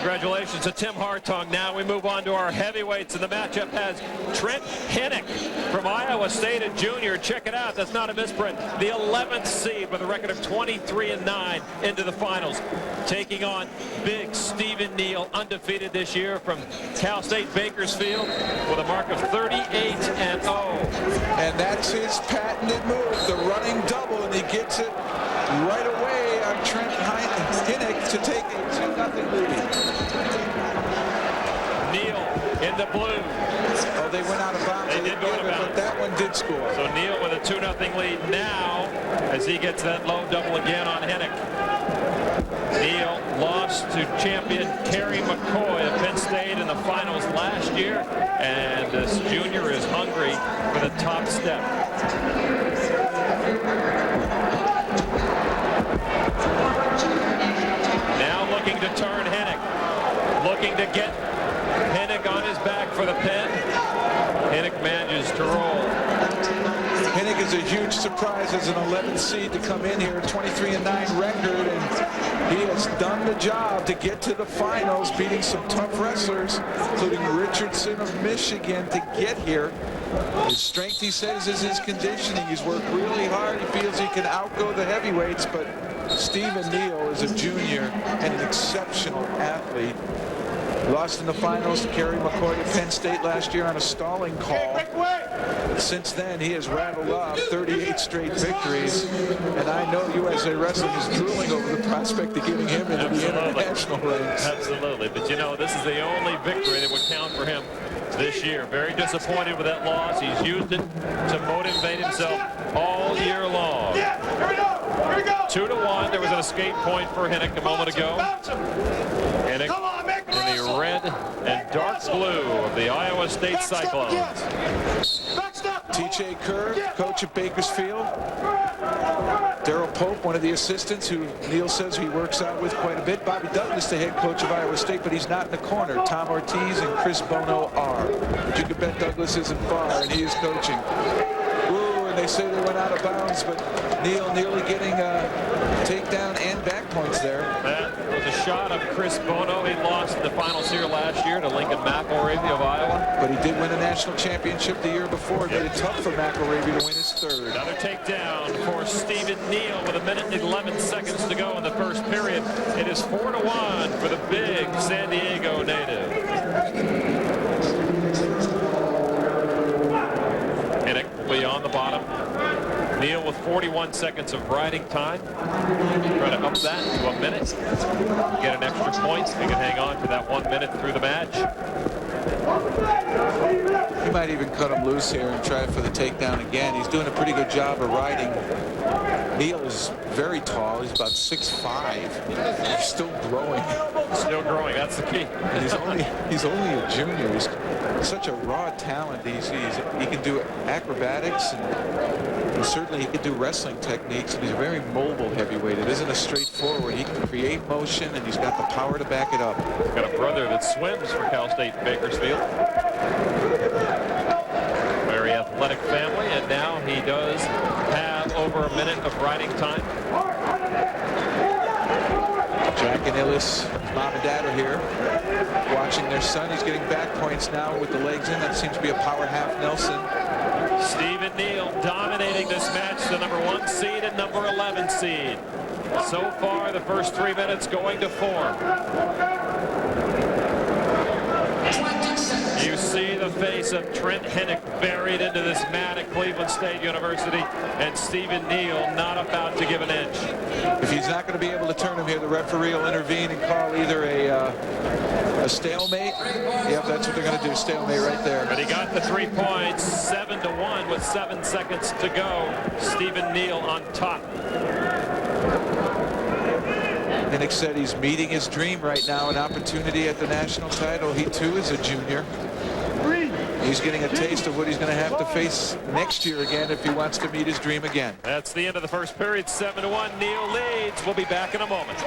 Congratulations to Tim Hartung. Now we move on to our heavyweights, and the matchup has Trent Hynek from Iowa State, a junior. Check it out. That's not a misprint. The 11th seed with a record of 23-9 into the finals, taking on big Stephen Neal, undefeated this year from Cal State Bakersfield with a mark of 38-0. And that's his patented move, the running double, and he gets it right away on Trent Hynek to take a 2-0 lead. Neal in the blue. Oh, they went out of bounds. They did go out of bounds. But that one did score. So Neal with a 2-0 lead now as he gets that low double again on Hynek. Neal lost to champion Kerry McCoy of Penn State in the finals last year, and this junior is hungry for the top step. Now looking to turn Hynek, looking to get Hynek on his back for the pin. Hynek manages to roll. Hynek is a huge surprise as an 11th seed to come in here, 23-9 record, and he has done the job to get to the finals, beating some tough wrestlers, including Richardson of Michigan, to get here. His strength, he says, is his conditioning. He's worked really hard. He feels he can outgo the heavyweights, but Stephen Neal is a junior and an exceptional athlete. Lost in the finals to Kerry McCoy at Penn State last year on a stalling call. Since then, he has rattled off 38 straight victories, and I know USA Wrestling is drooling over the prospect of getting him into the international ranks. Absolutely, but you know, this is the only victory that would count for him this year. Very disappointed with that loss. He's used it to motivate himself all year long. 2-1. There was an escape point for Hynek a moment ago. Hynek in the red and dark blue of the Iowa State Cyclones. T.J. Kerr, coach at Bakersfield. Darryl Pope, one of the assistants who Neal says he works out with quite a bit. Bobby Douglas, the head coach of Iowa State, but he's not in the corner. Tom Ortiz and Chris Bono are. But you can bet Douglas isn't far, and he is coaching. Ooh, and they say they went out of bounds, but Neal nearly getting a takedown and back points there. That was a shot of Chris Bono. He lost in the finals here last year to Lincoln McElravy of Iowa. But he did win a national championship the year before. It made it tough for McElravy to win his third. Another takedown for Stephen Neal with 1 minute and 11 seconds to go in the first period. It is 4-1 for the big San Diego native. Hynek will be on the bottom. Neal with 41 seconds of riding time. Try to up that to 1 minute. Get an extra point. He can hang on to that 1 minute through the match. He might even cut him loose here and try for the takedown again. He's doing a pretty good job of riding. Neal is very tall. He's about 6'5". He's still growing. Still growing. That's the key. And he's only a junior. He's such a raw talent. He can do acrobatics, and certainly he can do wrestling techniques. And he's a very mobile heavyweight. It isn't a straightforward. He can create motion, and he's got the power to back it up. Got a brother that swims for Cal State Bakersfield. Very athletic family, and now he does have over 1 minute of riding time. Jack and Illis, his mom and dad are here watching their son. He's getting back points now with the legs in. That seems to be a power half Nelson. Stephen Neal dominating this match, the number 1 seed and number 11 seed. So far, the first 3 minutes going to form. You see the face of Trent Hynek buried into this mat at Cleveland State University, and Stephen Neal not about to give an inch. If he's not going to be able to turn him here, the referee will intervene and call either a stalemate. Yep, that's what they're going to do, stalemate right there. But he got the 3 points, 7-1 with 7 seconds to go. Stephen Neal on top. Hynek said he's meeting his dream right now, an opportunity at the national title. He too is a junior. He's getting a taste of what he's going to have to face next year again if he wants to meet his dream again. That's the end of the first period, 7-1. Neal leads. We'll be back in a moment.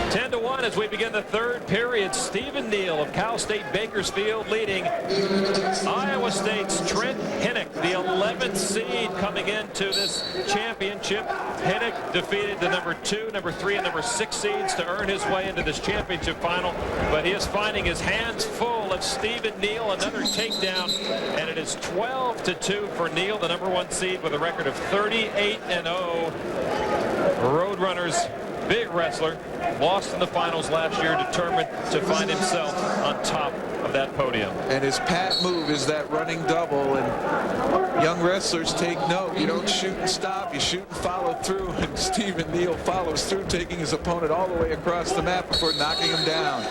10-1 as as we begin the third period. Stephen Neal of Cal State Bakersfield leading Iowa State's Trent Hynek, the 11th seed coming into this championship. Hynek defeated the number 2, number 3, and number 6 seeds to earn his way into this championship final, but he is finding his hands full of Stephen Neal. Another takedown, and it is 12-2 for Neal, the number 1 seed, with a record of 38-0. Roadrunners, big wrestler, lost in the finals last year, determined to find himself on top of that podium. And his pat move is that running double, and young wrestlers take note. You don't shoot and stop, you shoot and follow through, and Stephen Neal follows through, taking his opponent all the way across the mat before knocking him down.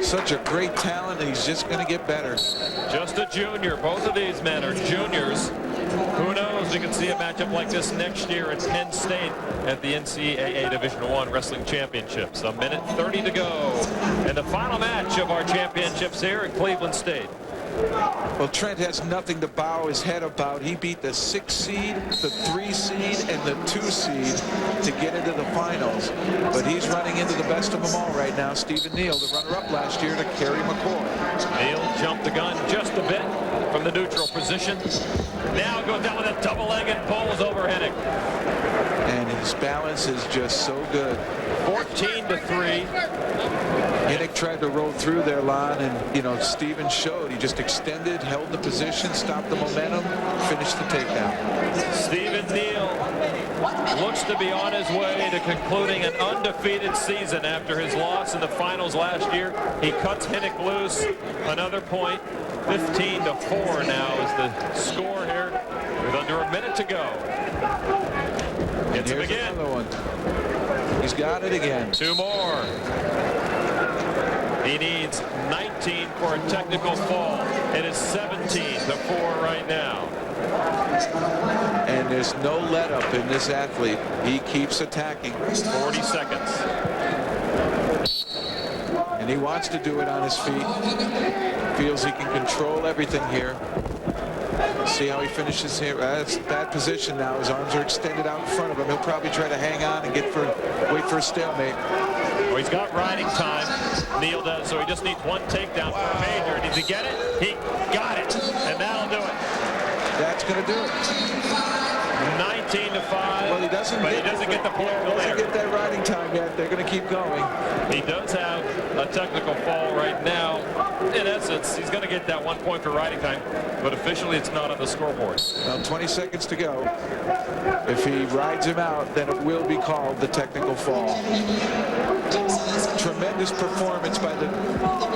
Such a great talent, and he's just going to get better. Just a junior. Both of these men are juniors. Who knows? We can see a matchup like this next year at Penn State at the Ncaa Division I Wrestling Championships. A minute 30 to go. And the final match of our championships here at Cleveland State. Well, Trent has nothing to bow his head about. He beat the 6 seed, the 3 seed, and the 2 seed to get into the finals. But he's running into the best of them all right now. Stephen Neal, the runner-up last year to Kerry McCoy. Neal jumped the gun just a bit from the neutral position. Now goes down with a double-legged pulls over Hynek. And his balance is just so good. 14-3. Hynek tried to roll through there, Lon, and, you know, Stephen showed. He just extended, held the position, stopped the momentum, finished the takedown. Stephen Neal looks to be on his way to concluding an undefeated season after his loss in the finals last year. He cuts Hynek loose. Another point. 15-4 now is the score here with under a minute to go. It's him again. Another one. He's got it again. 2 more. He needs 19 for a technical fall. It is 17-4 right now. And there's no let up in this athlete. He keeps attacking. 40 seconds. And he wants to do it on his feet. Feels he can control everything here. See how he finishes here. That's that position now. His arms are extended out in front of him. He'll probably try to hang on and wait for a stalemate. Well, he's got riding time. Neal does, so he just needs 1 takedown for a major. Did he get it? He got it, and that'll do it. That's going to do it. 19-5. Well, he doesn't get the point. He doesn't get that riding time yet. They're going to keep going. He does have a technical fall right now. In essence, he's going to get that 1 point for riding time, but officially it's not on the scoreboard. Well, 20 seconds to go. If he rides him out, then it will be called the technical fall. Tremendous performance by the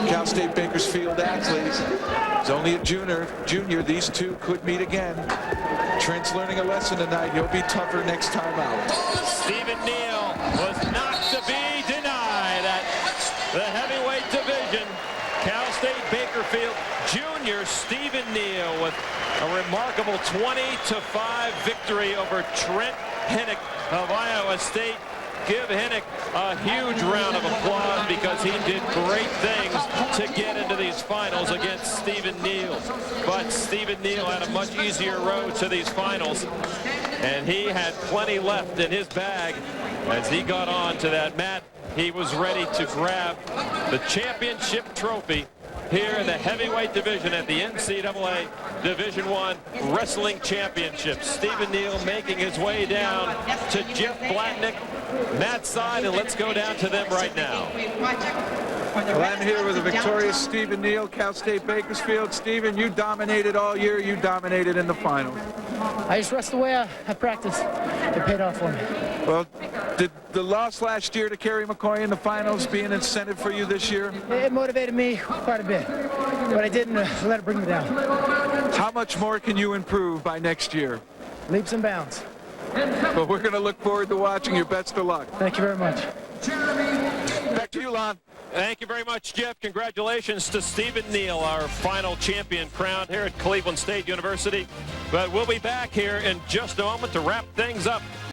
Cal State Bakersfield athletes. He's only a junior. These two could meet again. Trent's learning a lesson tonight. He'll be tougher next time out. Stephen Neal was not to be denied at the heavyweight division. Cal State Bakersfield junior Stephen Neal with a remarkable 20-5 victory over Trent Hynek of Iowa State. Give Hynek a huge round of applause because he did great things to get into these finals against Stephen Neal. But Stephen Neal had a much easier road to these finals, and he had plenty left in his bag. As he got on to that mat, he was ready to grab the championship trophy here in the heavyweight division at the NCAA Division I Wrestling Championship. Stephen Neal making his way down to Jeff Blatnick, Matt's side, and let's go down to them right now. Well, I'm here with the victorious Stephen Neal, Cal State Bakersfield. Stephen, you dominated all year. You dominated in the finals. I just wrestled the way I practiced. It paid off for me. Well, did the loss last year to Kerry McCoy in the finals be an incentive for you this year? It motivated me quite a bit, but I didn't let it bring me down. How much more can you improve by next year? Leaps and bounds. Well, we're going to look forward to watching you. Best of luck. Thank you very much. Back to you, Lon. Thank you very much, Jeff. Congratulations to Stephen Neal, our final champion crowned here at Cleveland State University. But we'll be back here in just a moment to wrap things up.